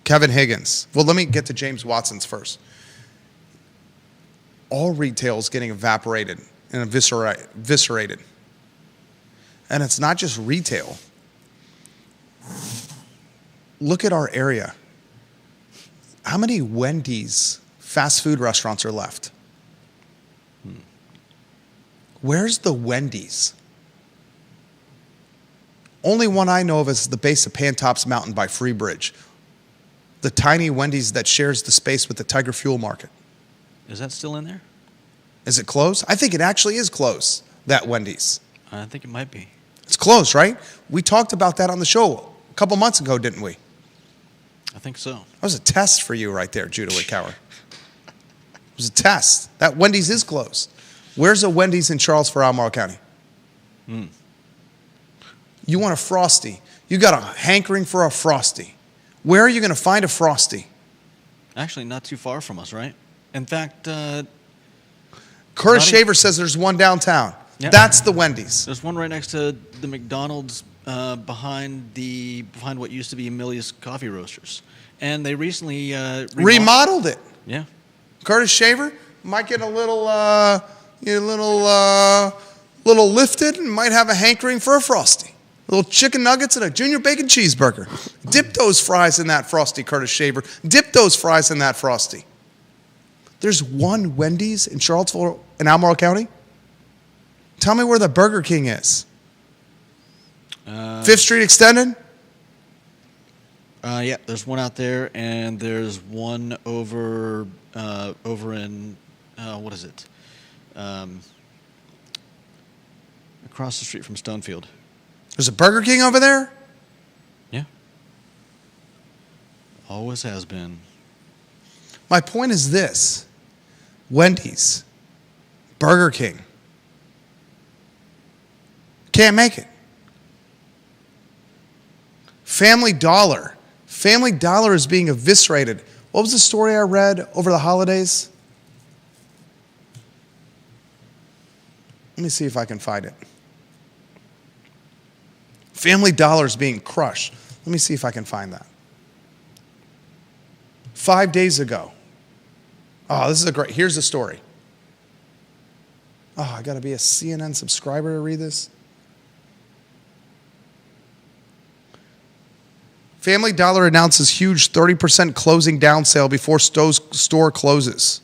Kevin Higgins. Well, let me get to James Watson's first. All retail is getting evaporated and eviscerated. And it's not just retail. Look at our area. How many Wendy's fast food restaurants are left? Where's the Wendy's? Only one I know of is the base of Pantops Mountain by Freebridge. The tiny Wendy's that shares the space with the Tiger Fuel Market. Is that still in there? Is it closed? I think it actually is closed, that Wendy's. I think it might be. It's closed, right? We talked about that on the show a couple months ago, didn't we? I think so. That was a test for you right there, Judah Wickauer. It was a test. That Wendy's is closed. Where's a Wendy's in Charles for Albemarle County? You want a Frosty. You got a hankering for a Frosty. Where are you going to find a Frosty? Actually, not too far from us, right? In fact, Curtis Shaver says there's one downtown. Yeah. That's the Wendy's. there's one right next to the McDonald's behind what used to be Amelia's Coffee Roasters. And they recently Remodeled it. Yeah. Curtis Shaver might get a little lifted and might have a hankering for a Frosty. Little chicken nuggets and a junior bacon cheeseburger. Dip those fries in that Frosty, Curtis Shaver. Dip those fries in that Frosty. There's one Wendy's in Charlottesville in Albemarle County? Tell me where the Burger King is. 5th Street Extended? Yeah, there's one out there, and there's one over in what is it? Across the street from Stonefield. There's a Burger King over there? Yeah. Always has been. My point is this. Wendy's, Burger King, can't make it. Family Dollar Family Dollar is being eviscerated. What was the story I read over the holidays? Let me see if I can find it. Family Dollar is being crushed. Let me see if I can find that. 5 days ago. Oh, this is a great, here's the story. Oh, I got to be a CNN subscriber to read this. Family Dollar announces huge 30% closing down sale before store closes.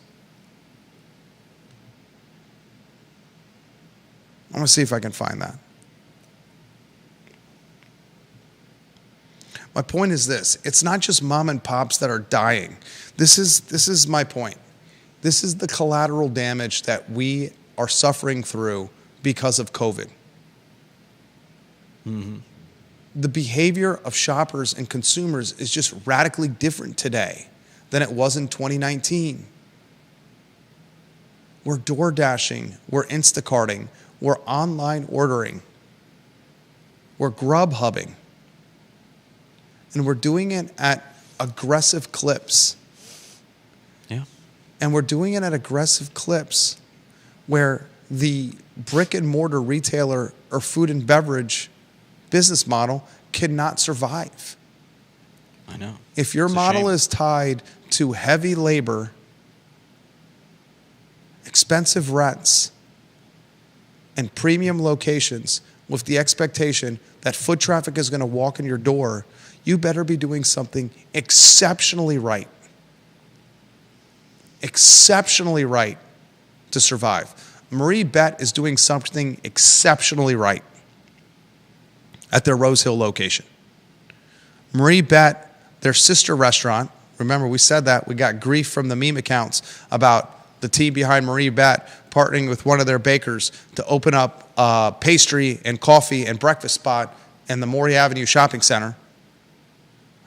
I'm going to see if I can find that. My point is this. It's not just mom and pops that are dying. This is my point. This is the collateral damage that we are suffering through because of COVID. Mm-hmm. The behavior of shoppers and consumers is just radically different today than it was in 2019. We're door dashing, we're Instacarting, we're online ordering, we're Grubhubbing, and we're doing it at aggressive clips. Yeah. And we're doing it at aggressive clips where the brick and mortar retailer or food and beverage business model cannot survive. I know. If your model is tied to heavy labor, expensive rents, and premium locations with the expectation that foot traffic is going to walk in your door, you better be doing something exceptionally right. Exceptionally right to survive. Marie Bet is doing something exceptionally right at their Rose Hill location. Marie Bet, their sister restaurant, remember we said that, we got grief from the meme accounts about the team behind Marie Bet partnering with one of their bakers to open up a pastry and coffee and breakfast spot in the Maury Avenue Shopping Center.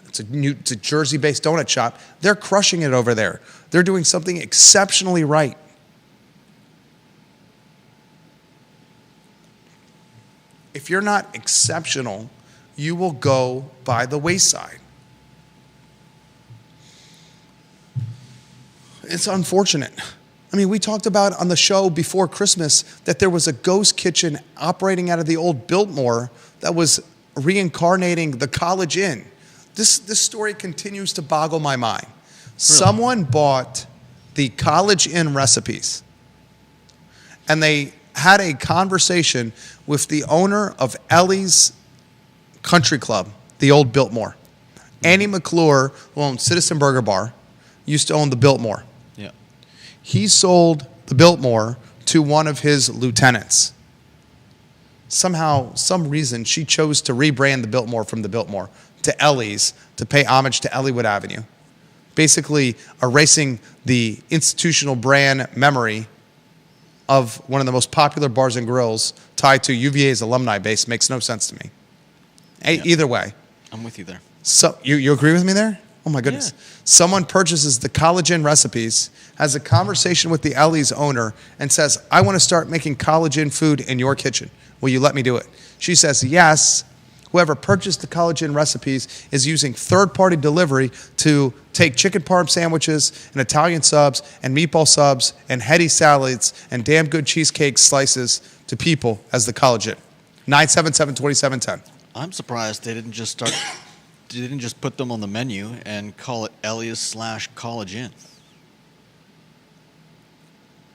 It's a Jersey-based donut shop. They're crushing it over there. They're doing something exceptionally right. If you're not exceptional, you will go by the wayside. It's unfortunate. I mean, we talked about on the show before Christmas that there was a ghost kitchen operating out of the old Biltmore that was reincarnating the College Inn. This story continues to boggle my mind. Really? Someone bought the College Inn recipes, and they had a conversation with the owner of Ellie's Country Club, the old Biltmore. Annie McClure, who owned Citizen Burger Bar, used to own the Biltmore. Yeah. He sold the Biltmore to one of his lieutenants. Somehow, some reason, she chose to rebrand the Biltmore from the Biltmore to Ellie's to pay homage to Elliewood Avenue, basically erasing the institutional brand memory of one of the most popular bars and grills tied to UVA's alumni base. Makes no sense to me. Hey, yeah. Either way. I'm with you there. So you agree with me there? Oh my goodness. Yeah. Someone purchases the College Inn recipes, has a conversation with the Ellie's owner, and says, I want to start making College Inn food in your kitchen. Will you let me do it? She says, yes. Whoever purchased the College Inn recipes is using third-party delivery to take chicken parm sandwiches and Italian subs and meatball subs and heady salads and damn good cheesecake slices to people as the College Inn. 977-2710. I'm surprised they didn't just put them on the menu and call it Ellie's/College Inn.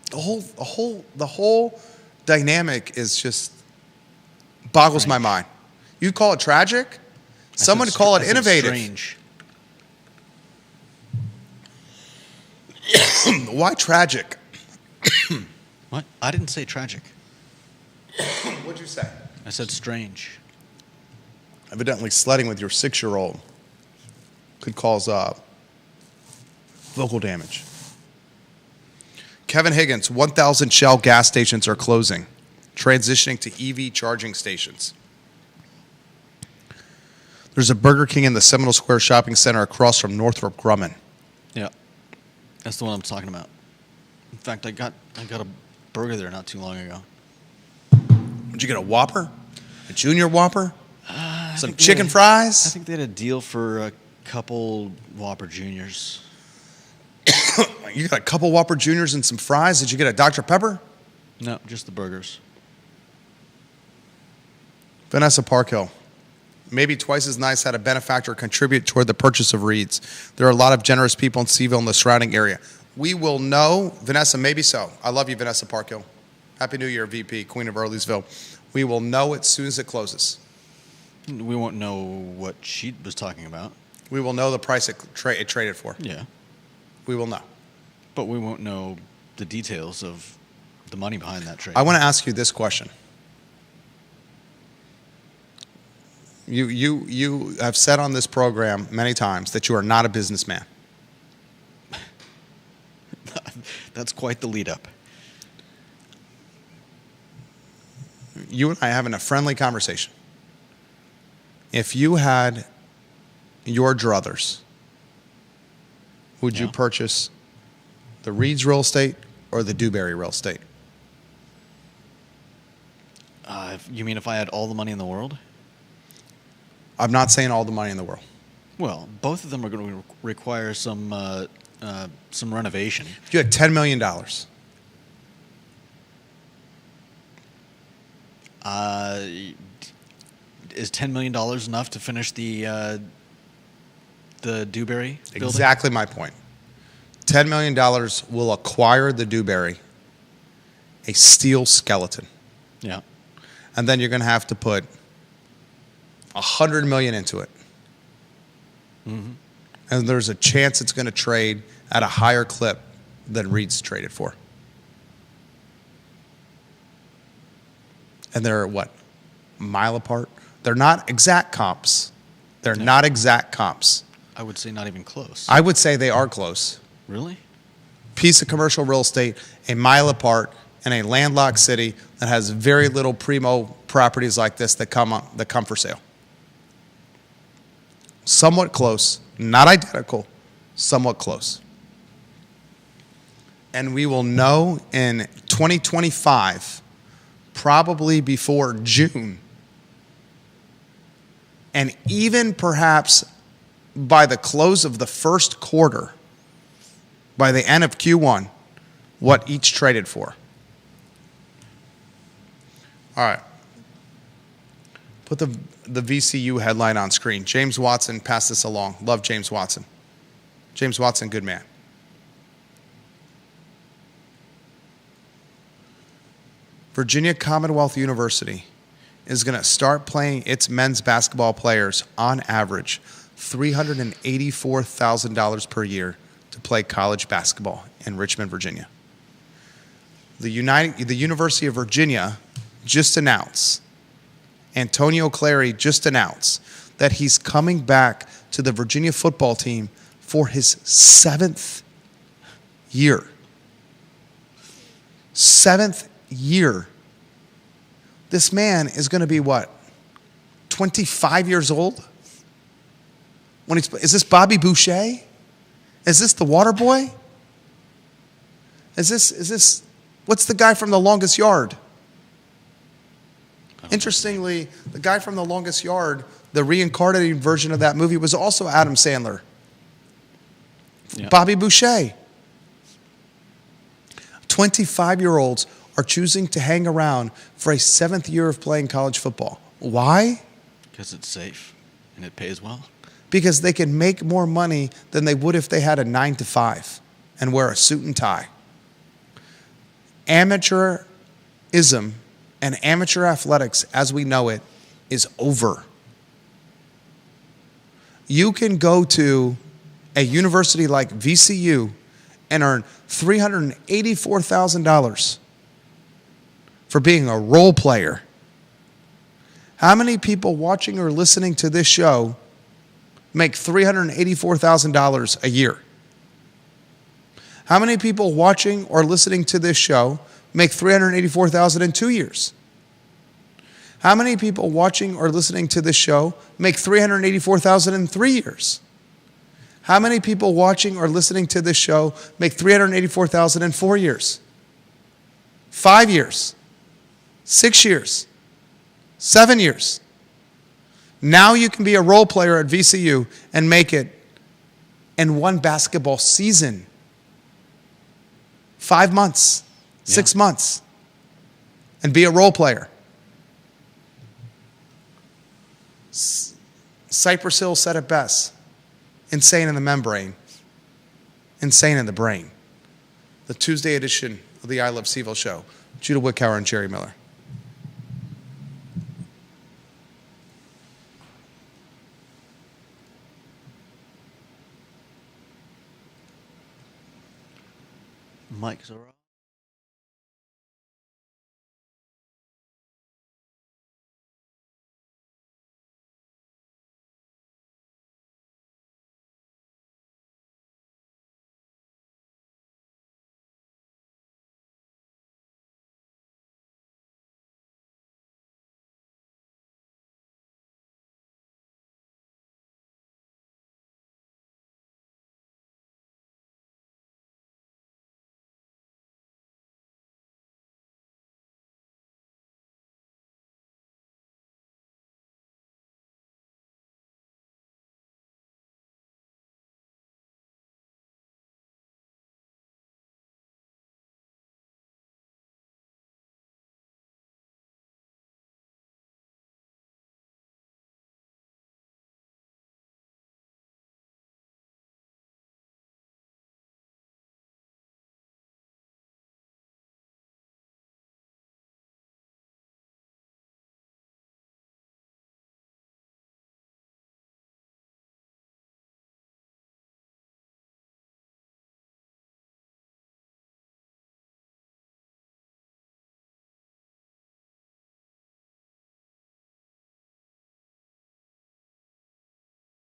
The whole dynamic is just boggles my mind. You call it tragic? Someone call it innovative. Strange. Why tragic? What? I didn't say tragic. What'd you say? I said strange. Evidently sledding with your 6-year-old could cause vocal damage. Kevin Higgins, 1,000 Shell gas stations are closing, transitioning to EV charging stations. There's a Burger King in the Seminole Square Shopping Center across from Northrop Grumman. Yeah, that's the one I'm talking about. In fact, I got a burger there not too long ago. Did you get a Whopper? A Junior Whopper? Some chicken fries? I think they had a deal for couple Whopper Juniors. You got a couple Whopper Juniors and some fries. Did you get a Dr. Pepper? No, just the burgers. Vanessa Parkhill. Maybe twice as nice had a benefactor contribute toward the purchase of Reed's. There are a lot of generous people in CVille and the surrounding area. We will know, Vanessa, maybe so. I love you, Vanessa Parkhill. Happy New Year, VP, Queen of Earlysville. We will know it as soon as it closes. We won't know what she was talking about. We will know the price it traded for. Yeah. We will know. But we won't know the details of the money behind that trade. I want to ask you this question. You have said on this program many times that you are not a businessman. That's quite the lead up. You and I are having a friendly conversation. If you had your druthers, would you purchase the Reed's real estate or the Dewberry real estate? You mean if I had all the money in the world? I'm not saying all the money in the world. Well, both of them are going to require some renovation. If you had $10 million, is $10 million enough to finish the Dewberry building? exactly my point. $10 million will acquire the Dewberry, a steel skeleton. Yeah. And then you're going to have to put $100 million into it. Mm-hmm. And there's a chance it's going to trade at a higher clip than Reed's traded for. And they're what? A mile apart? They're not exact comps. They're not exact comps. I would say not even close. I would say they are close. Really? Piece of commercial real estate, a mile apart, in a landlocked city that has very little primo properties like this that come for sale. Somewhat close, not identical, somewhat close. And we will know in 2025, probably before June, and even perhaps by the close of the first quarter, by the end of Q1, what each traded for. All right. Put the VCU headline on screen. James Watson passed this along. Love James Watson. James Watson, good man. Virginia Commonwealth University is going to start paying its men's basketball players, on average, $384,000 per year to play college basketball in Richmond, Virginia. The University of Virginia just announced, Antonio Clary just announced that he's coming back to the Virginia football team for his 7th year. 7th year. This man is going to be what? 25 years old? Is this Bobby Boucher? Is this the water boy? Is this what's the guy from The Longest Yard? Interestingly, the guy from The Longest Yard, the reincarnated version of that movie, was also Adam Sandler. Yeah. Bobby Boucher. 25-year-olds are choosing to hang around for a 7th year of playing college football. Why? Because it's safe and it pays well. Because they can make more money than they would if they had a 9-to-5 and wear a suit and tie. Amateurism and amateur athletics, as we know it, is over. You can go to a university like VCU and earn $384,000 for being a role player. How many people watching or listening to this show make $384,000 a year? How many people watching or listening to this show make $384,000 in 2 years? How many people watching or listening to this show make $384,000 in 3 years? How many people watching or listening to this show make $384,000 in 4 years? 5 years? 6 years? 7 years? Now you can be a role player at VCU and make it in one basketball season. 5 months, 6 months, and be a role player. Cypress Hill said it best. Insane in the membrane. Insane in the brain. The Tuesday edition of the I Love CVille show. Judah Wickower and Jerry Miller. Mike Zorro.